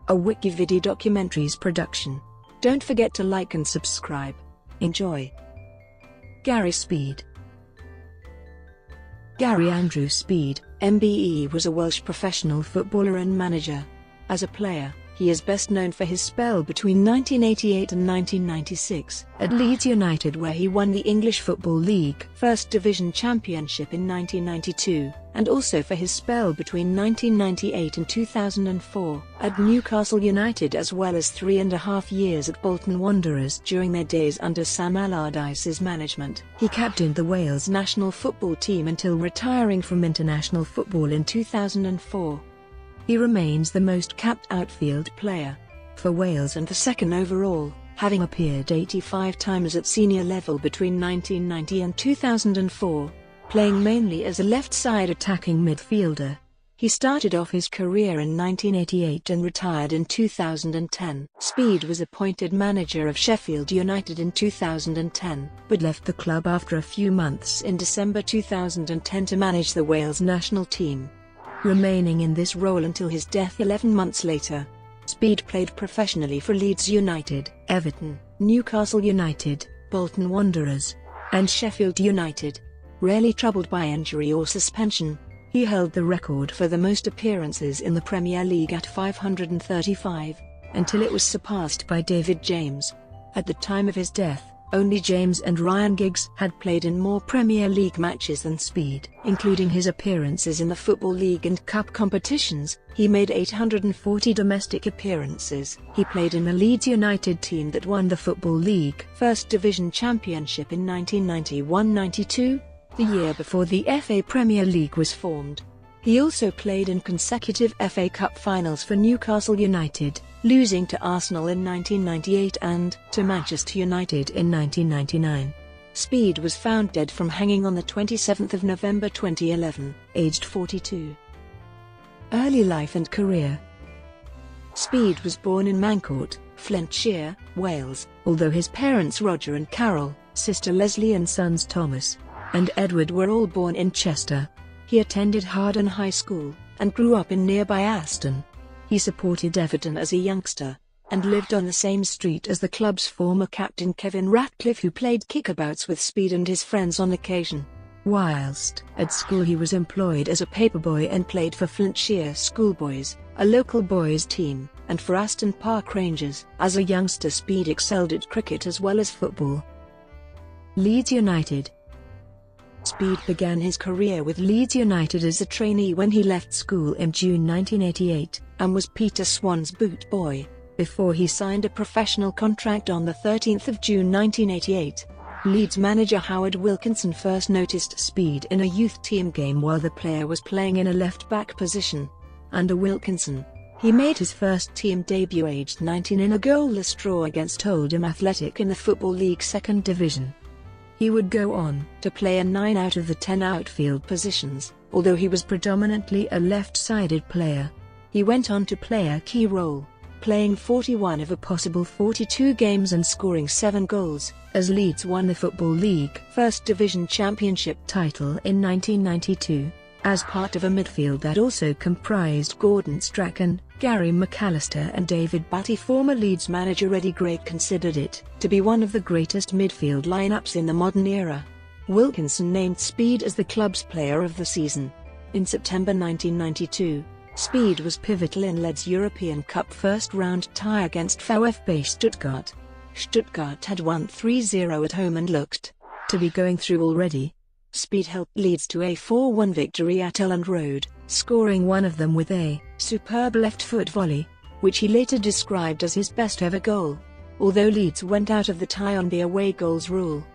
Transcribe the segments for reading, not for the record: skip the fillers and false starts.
a WikiVidi documentaries production. Don't forget to like and subscribe. Enjoy. Gary Speed. Gary Andrew Speed, MBE, was a Welsh professional footballer and manager. As a player, he is best known for his spell between 1988 and 1996 at Leeds United, where he won the English Football League First Division Championship in 1992, and also for his spell between 1998 and 2004 at Newcastle United, as well as 3.5 years at Bolton Wanderers during their days under Sam Allardyce's management. He captained the Wales national football team until retiring from international football in 2004. He remains the most capped outfield player for Wales and the second overall, having appeared 85 times at senior level between 1990 and 2004, playing mainly as a left-side attacking midfielder. He started off his career in 1988 and retired in 2010. Speed was appointed manager of Sheffield United in 2010, but left the club after a few months in December 2010 to manage the Wales national team, remaining in this role until his death 11 months later. Speed played professionally for Leeds United, Everton, Newcastle United, Bolton Wanderers, and Sheffield United. Rarely troubled by injury or suspension, he held the record for the most appearances in the Premier League at 535, until it was surpassed by David James. At the time of his death, only James and Ryan Giggs had played in more Premier League matches than Speed. Including his appearances in the Football League and Cup competitions, he made 840 domestic appearances. He played in the Leeds United team that won the Football League First Division Championship in 1991-92, the year before the FA Premier League was formed. He also played in consecutive FA Cup finals for Newcastle United, losing to Arsenal in 1998 and to Manchester United in 1999. Speed was found dead from hanging on the 27th of November 2011, aged 42. Early life and career. Speed was born in Mancourt, Flintshire, Wales, although his parents Roger and Carol, sister Leslie and sons Thomas and Edward were all born in Chester. He attended Harden High School and grew up in nearby Aston. He supported Everton as a youngster and lived on the same street as the club's former captain Kevin Ratcliffe, who played kickabouts with Speed and his friends on occasion. Whilst at school, he was employed as a paperboy and played for Flintshire Schoolboys, a local boys team, and for Aston Park Rangers. As a youngster, Speed excelled at cricket as well as football. Leeds United. Speed began his career with Leeds United as a trainee when he left school in June 1988, and was Peter Swan's boot boy, before he signed a professional contract on the 13th of June 1988. Leeds manager Howard Wilkinson first noticed Speed in a youth team game while the player was playing in a left-back position. Under Wilkinson, he made his first team debut aged 19 in a goalless draw against Oldham Athletic in the Football League Second Division. He would go on to play in 9 out of the 10 outfield positions, although he was predominantly a left-sided player. He went on to play a key role, playing 41 of a possible 42 games and scoring 7 goals, as Leeds won the Football League First Division Championship title in 1992. As part of a midfield that also comprised Gordon Strachan, Gary McAllister and David Batty, former Leeds manager Eddie Gray considered it to be one of the greatest midfield lineups in the modern era. Wilkinson named Speed as the club's player of the season. In September 1992, Speed was pivotal in Leeds' European Cup first-round tie against VfB Stuttgart. Stuttgart had won 3-0 at home and looked to be going through already. Speed helped Leeds to a 4-1 victory at Elland Road, scoring one of them with a superb left-foot volley, which he later described as his best ever goal. Although Leeds went out of the tie on the away goals rule,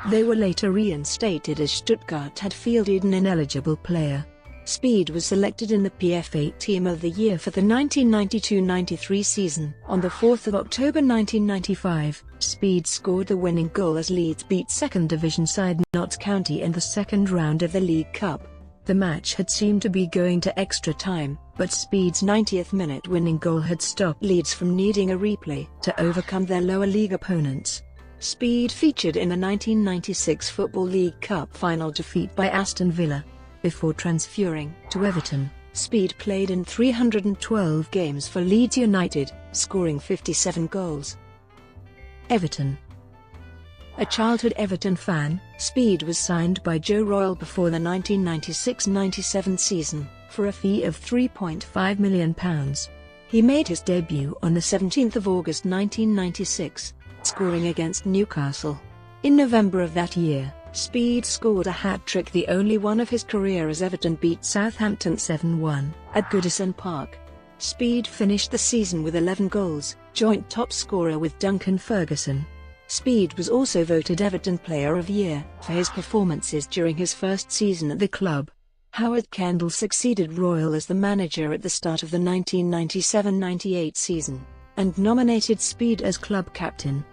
they were later reinstated as Stuttgart had fielded an ineligible player. Speed was selected in the PFA Team of the Year for the 1992-93 season. On the 4th of October 1995, Speed scored the winning goal as Leeds beat second division side Notts County in the second round of the League Cup. The match had seemed to be going to extra time, but Speed's 90th minute winning goal had stopped Leeds from needing a replay to overcome their lower league opponents. Speed featured in the 1996 Football League Cup final defeat by Aston Villa, before transferring to Everton. Speed played in 312 games for Leeds United, scoring 57 goals. Everton. A childhood Everton fan, Speed was signed by Joe Royle before the 1996-97 season, for a fee of £3.5 million. He made his debut on the 17th of August 1996, scoring against Newcastle. In November of that year, Speed scored a hat-trick, the only one of his career, as Everton beat Southampton 7-1 at Goodison Park. Speed finished the season with 11 goals, joint top scorer with Duncan Ferguson. Speed was also voted Everton Player of the Year for his performances during his first season at the club. Howard Kendall succeeded Royle as the manager at the start of the 1997-98 season, and nominated Speed as club captain.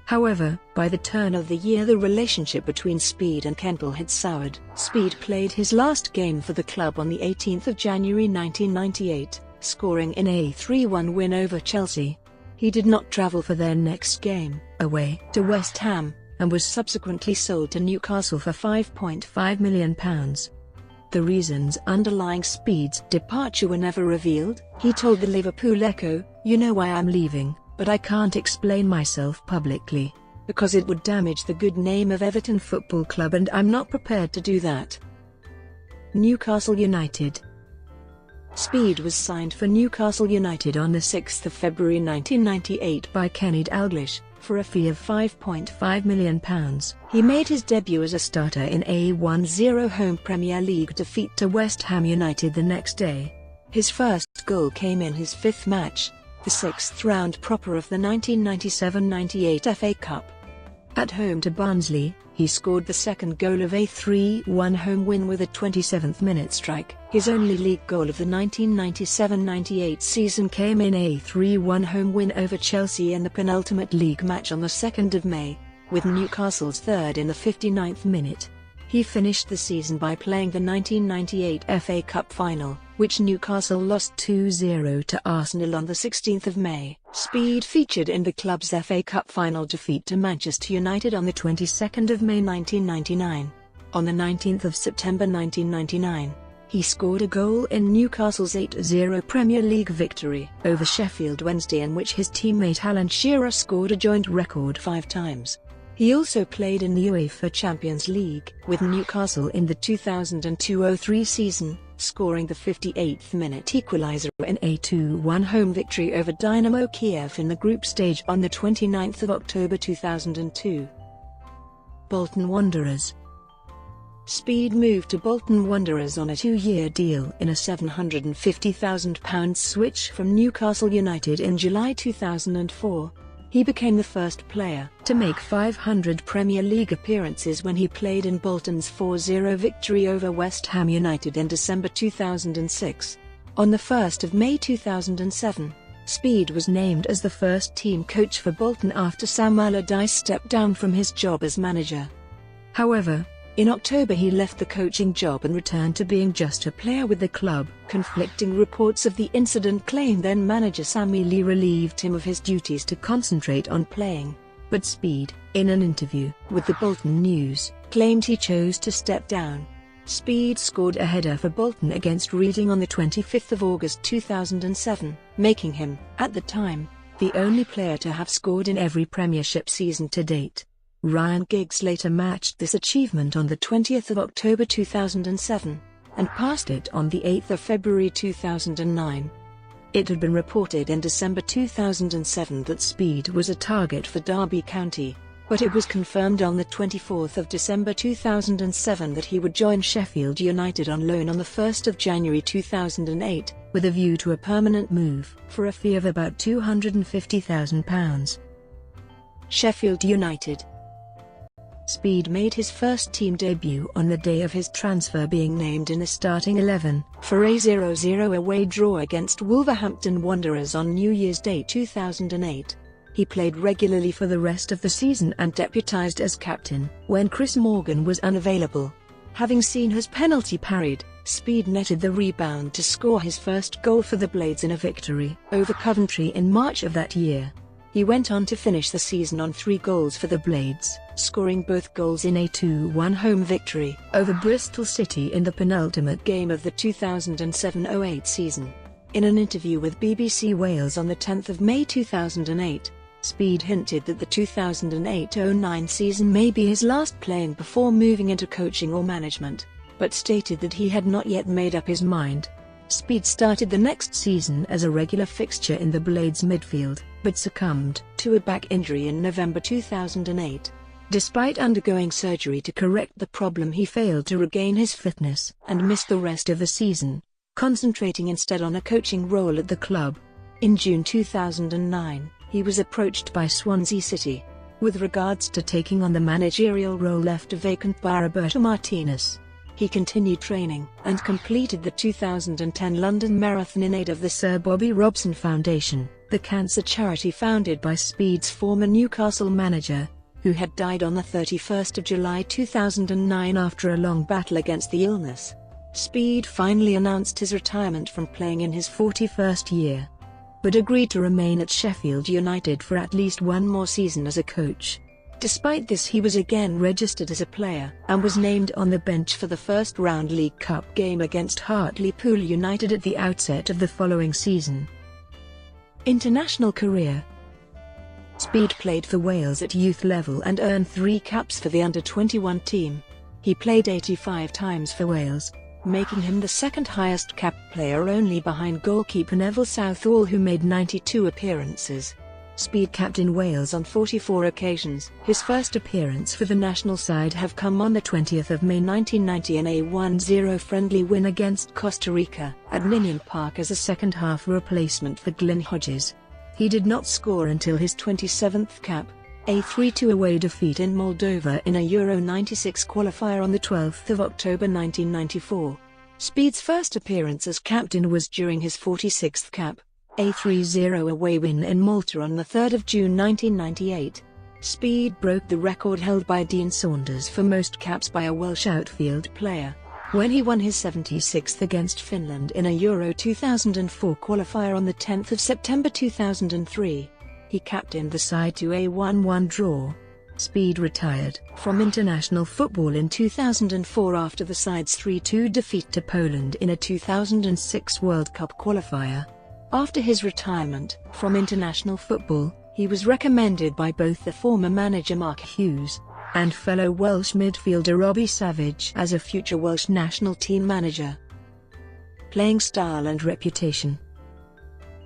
However, by the turn of the year the relationship between Speed and Kendall had soured. Speed played his last game for the club on the 18th of January 1998, scoring in a 3-1 win over Chelsea. He did not travel for their next game, away to West Ham, and was subsequently sold to Newcastle for £5.5 million. The reasons underlying Speed's departure were never revealed. He told the Liverpool Echo, "You know why I'm leaving, but I can't explain myself publicly, because it would damage the good name of Everton Football Club and I'm not prepared to do that." Newcastle United. Speed was signed for Newcastle United on the 6th of February 1998 by Kenny Dalglish, for a fee of £5.5 million. He made his debut as a starter in a 1-0 home Premier League defeat to West Ham United the next day. His first goal came in his fifth match, the sixth round proper of the 1997-98 FA Cup. At home to Barnsley, he scored the second goal of a 3-1 home win with a 27th-minute strike. His only league goal of the 1997-98 season came in a 3-1 home win over Chelsea in the penultimate league match on the 2nd of May, with Newcastle's third in the 59th minute. He finished the season by playing the 1998 FA Cup final, which Newcastle lost 2-0 to Arsenal on the 16th of May. Speed featured in the club's FA Cup final defeat to Manchester United on the 22nd of May 1999. On the 19th of September 1999, he scored a goal in Newcastle's 8-0 Premier League victory over Sheffield Wednesday, in which his teammate Alan Shearer scored a joint record 5 times. He also played in the UEFA Champions League with Newcastle in the 2002-03 season, scoring the 58th minute equaliser in a 2-1 home victory over Dynamo Kiev in the group stage on the 29th of October 2002. Bolton Wanderers. Speed moved to Bolton Wanderers on a 2-year deal in a £750,000 switch from Newcastle United in July 2004. He became the first player to make 500 Premier League appearances when he played in Bolton's 4-0 victory over West Ham United in December 2006. On the 1st of May 2007, Speed was named as the first team coach for Bolton after Sam Allardyce stepped down from his job as manager. However, in October he left the coaching job and returned to being just a player with the club. Conflicting reports of the incident claim then manager Sammy Lee relieved him of his duties to concentrate on playing, but Speed, in an interview with the Bolton News, claimed he chose to step down. Speed scored a header for Bolton against Reading on the 25th of August 2007, making him, at the time, the only player to have scored in every Premiership season to date. Ryan Giggs later matched this achievement on the 20th of October 2007, and passed it on the 8th of February 2009. It had been reported in December 2007 that Speed was a target for Derby County, but it was confirmed on the 24th of December 2007 that he would join Sheffield United on loan on the 1st of January 2008, with a view to a permanent move for a fee of about £250,000. Sheffield United. Speed made his first team debut on the day of his transfer, being named in the starting 11 for a 0-0 away draw against Wolverhampton Wanderers on New Year's Day 2008. He played regularly for the rest of the season and deputised as captain when Chris Morgan was unavailable. Having seen his penalty parried, Speed netted the rebound to score his first goal for the Blades in a victory over Coventry in March of that year. He went on to finish the season on 3 goals for the Blades. scoring both goals in a 2-1 home victory over Bristol City in the penultimate game of the 2007-08 season. In an interview with BBC Wales on 10 May 2008, Speed hinted that the 2008-09 season may be his last playing before moving into coaching or management, but stated that he had not yet made up his mind. Speed started the next season as a regular fixture in the Blades midfield, but succumbed to a back injury in November 2008. Despite undergoing surgery to correct the problem, he failed to regain his fitness and missed the rest of the season, concentrating instead on a coaching role at the club. In June 2009, he was approached by Swansea City with regards to taking on the managerial role left vacant by Roberto Martinez. He continued training and completed the 2010 London Marathon in aid of the Sir Bobby Robson Foundation, the cancer charity founded by Speed's former Newcastle manager, who had died on 31 July 2009 after a long battle against the illness. Speed finally announced his retirement from playing in his 41st year, but agreed to remain at Sheffield United for at least one more season as a coach. Despite this, he was again registered as a player and was named on the bench for the first-round League Cup game against Hartlepool United at the outset of the following season. International career. Speed played for Wales at youth level and earned 3 caps for the under-21 team. He played 85 times for Wales, making him the second highest cap player, only behind goalkeeper Neville Southall, who made 92 appearances. Speed captained Wales on 44 occasions. His first appearance for the national side have come on 20 May 1990 in a 1-0 friendly win against Costa Rica at Ninian Park as a second-half replacement for Glyn Hodges. He did not score until his 27th cap, a 3-2 away defeat in Moldova in a Euro 96 qualifier on 12 October 1994. Speed's first appearance as captain was during his 46th cap, a 3-0 away win in Malta on 3 June 1998. Speed broke the record held by Dean Saunders for most caps by a Welsh outfield player, when he won his 76th against Finland in a Euro 2004 qualifier on 10 September 2003. He captained the side to a 1-1 draw. Speed retired from international football in 2004 after the side's 3-2 defeat to Poland in a 2006 World Cup qualifier. After his retirement from international football, he was recommended by both the former manager Mark Hughes and fellow Welsh midfielder Robbie Savage as a future Welsh national team manager. Playing style and reputation.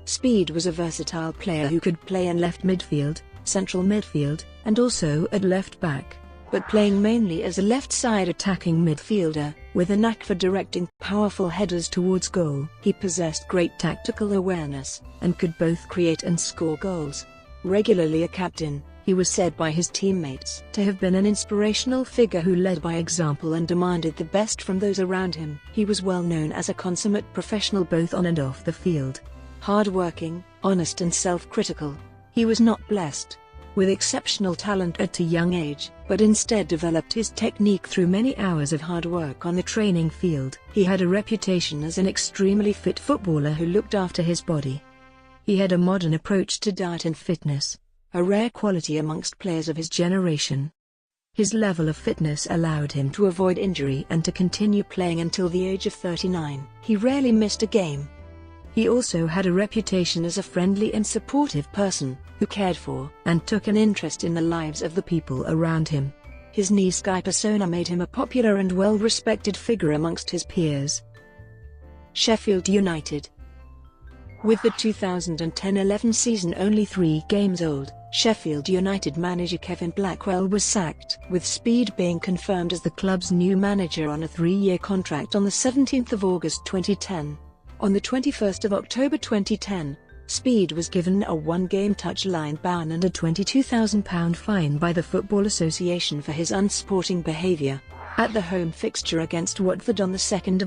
Speed was a versatile player who could play in left midfield, central midfield, and also at left back, but playing mainly as a left-side attacking midfielder, with a knack for directing powerful headers towards goal. He possessed great tactical awareness, and could both create and score goals. Regularly a captain, he was said by his teammates to have been an inspirational figure who led by example and demanded the best from those around him. He was well known as a consummate professional both on and off the field. Hard-working, honest and self-critical, he was not blessed with exceptional talent at a young age, but instead developed his technique through many hours of hard work on the training field. He had a reputation as an extremely fit footballer who looked after his body. He had a modern approach to diet and fitness, a rare quality amongst players of his generation. His level of fitness allowed him to avoid injury and to continue playing until the age of 39. He rarely missed a game. He also had a reputation as a friendly and supportive person, who cared for and took an interest in the lives of the people around him. His nice guy persona made him a popular and well-respected figure amongst his peers. Sheffield United. With the 2010-11 season only 3 games old, Sheffield United manager Kevin Blackwell was sacked, with Speed being confirmed as the club's new manager on a 3-year contract on 17 August 2010. On 21 October 2010, Speed was given a 1-game touchline ban and a £22,000 fine by the Football Association for his unsporting behaviour at the home fixture against Watford on 2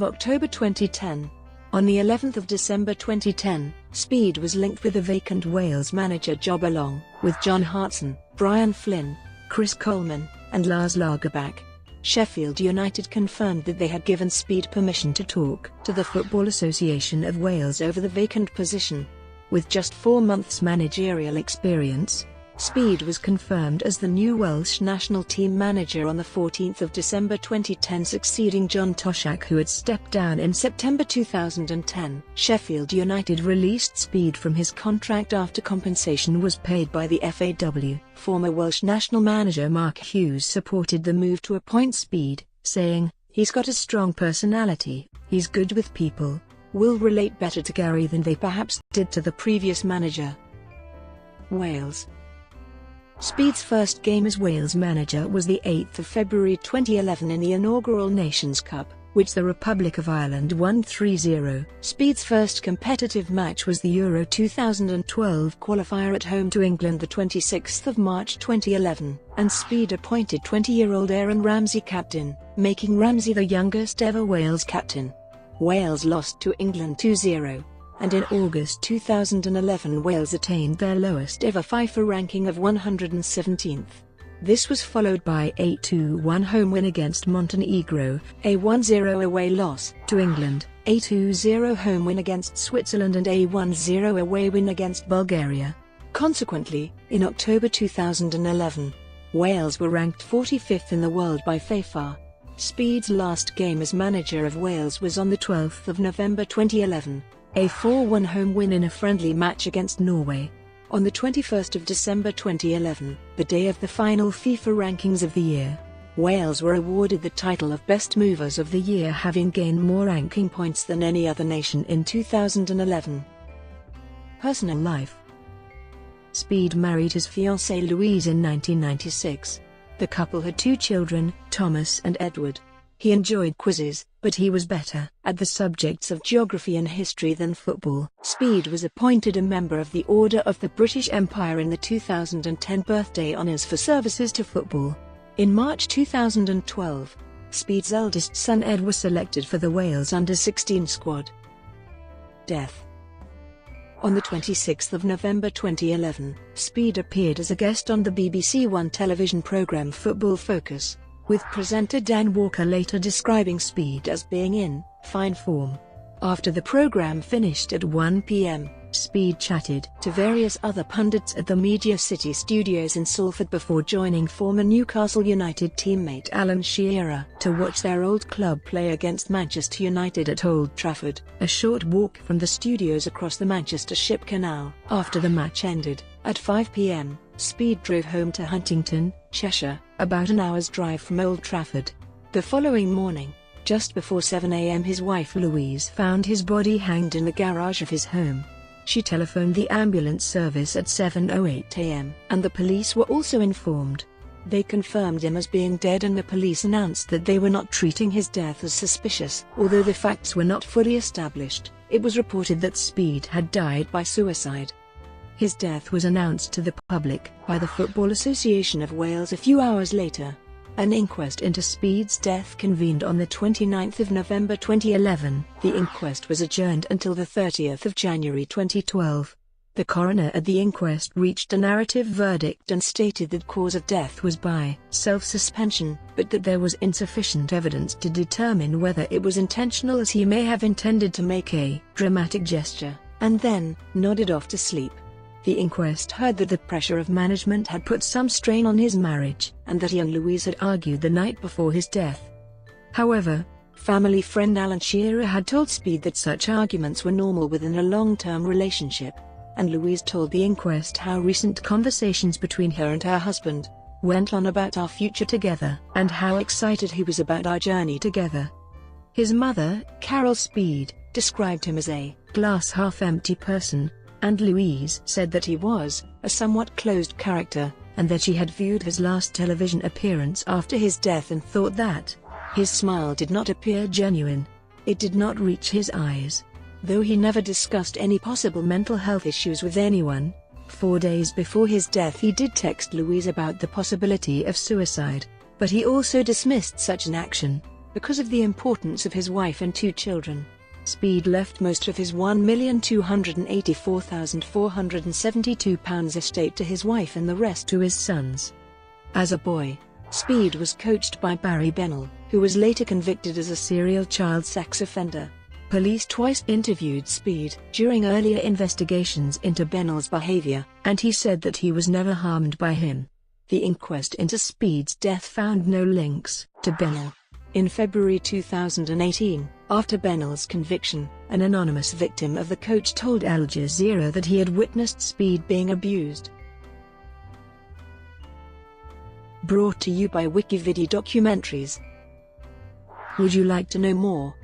October 2010. On the 11th of December 2010, Speed was linked with a vacant Wales manager job along with John Hartson, Brian Flynn, Chris Coleman, and Lars Lagerbäck. Sheffield United confirmed that they had given Speed permission to talk to the Football Association of Wales over the vacant position. With just 4 months managerial experience, Speed was confirmed as the new Welsh national team manager on 14 December 2010, succeeding John Toshak, who had stepped down in September 2010. Sheffield United released Speed from his contract after compensation was paid by the FAW. Former Welsh national manager Mark Hughes supported the move to appoint Speed, saying, "He's got a strong personality, he's good with people, will relate better to Gary than they perhaps did to the previous manager." Wales. Speed's first game as Wales manager was the 8th of February 2011 in the inaugural Nations Cup, which the Republic of Ireland won 3-0. Speed's first competitive match was the Euro 2012 qualifier at home to England the 26th of March 2011, and Speed appointed 20-year-old Aaron Ramsey captain, making Ramsey the youngest ever Wales captain. Wales lost to England 2-0. And in August 2011 Wales attained their lowest ever FIFA ranking of 117th. This was followed by a 2-1 home win against Montenegro, a 1-0 away loss to England, a 2-0 home win against Switzerland and a 1-0 away win against Bulgaria. Consequently, in October 2011, Wales were ranked 45th in the world by FIFA. Speed's last game as manager of Wales was on the 12th of November 2011. A 4-1 home win in a friendly match against Norway. On the 21st of December 2011, the day of the final FIFA rankings of the year, Wales were awarded the title of Best Movers of the Year, having gained more ranking points than any other nation in 2011. Personal life. Speed married his fiancée Louise in 1996. The couple had 2 children, Thomas and Edward. He enjoyed quizzes, but he was better at the subjects of geography and history than football. Speed was appointed a member of the Order of the British Empire in the 2010 birthday honours for services to football. In March 2012, Speed's eldest son Ed was selected for the Wales under-16 squad. Death. On the 26th of November 2011, Speed appeared as a guest on the BBC One television programme Football Focus, with presenter Dan Walker later describing Speed as being in fine form. After the programme finished at 1 p.m, Speed chatted to various other pundits at the Media City studios in Salford before joining former Newcastle United teammate Alan Shearer to watch their old club play against Manchester United at Old Trafford, a short walk from the studios across the Manchester Ship Canal. After the match ended, at 5 p.m, Speed drove home to Huntington, Cheshire, about an hour's drive from Old Trafford. The following morning, just before 7 a.m, his wife Louise found his body hanged in the garage of his home. She telephoned the ambulance service at 7:08 a.m, and the police were also informed. They confirmed him as being dead, and the police announced that they were not treating his death as suspicious. Although the facts were not fully established, it was reported that Speed had died by suicide. His death was announced to the public by the Football Association of Wales a few hours later. An inquest into Speed's death convened on the 29th of November 2011. The inquest was adjourned until the 30th of January 2012. The coroner at the inquest reached a narrative verdict and stated that cause of death was by self-suspension, but that there was insufficient evidence to determine whether it was intentional, as he may have intended to make a dramatic gesture, and then nodded off to sleep. The inquest heard that the pressure of management had put some strain on his marriage, and that young Louise had argued the night before his death. However, family friend Alan Shearer had told Speed that such arguments were normal within a long-term relationship, and Louise told the inquest how recent conversations between her and her husband went on about our future together, and how excited he was about our journey together. His mother, Carol Speed, described him as a glass-half-empty person, and Louise said that he was a somewhat closed character, and that she had viewed his last television appearance after his death and thought that his smile did not appear genuine. It did not reach his eyes. Though he never discussed any possible mental health issues with anyone, 4 days before his death he did text Louise about the possibility of suicide, but he also dismissed such an action because of the importance of his wife and 2 children. Speed left most of his £1,284,472 estate to his wife and the rest to his sons. As a boy, Speed was coached by Barry Bennell, who was later convicted as a serial child sex offender. Police twice interviewed Speed during earlier investigations into Bennell's behavior, and he said that he was never harmed by him. The inquest into Speed's death found no links to Bennell. In February 2018, after Bennell's conviction, an anonymous victim of the coach told Al Jazeera that he had witnessed Speed being abused. Brought to you by WikiVidi Documentaries. Would you like to know more?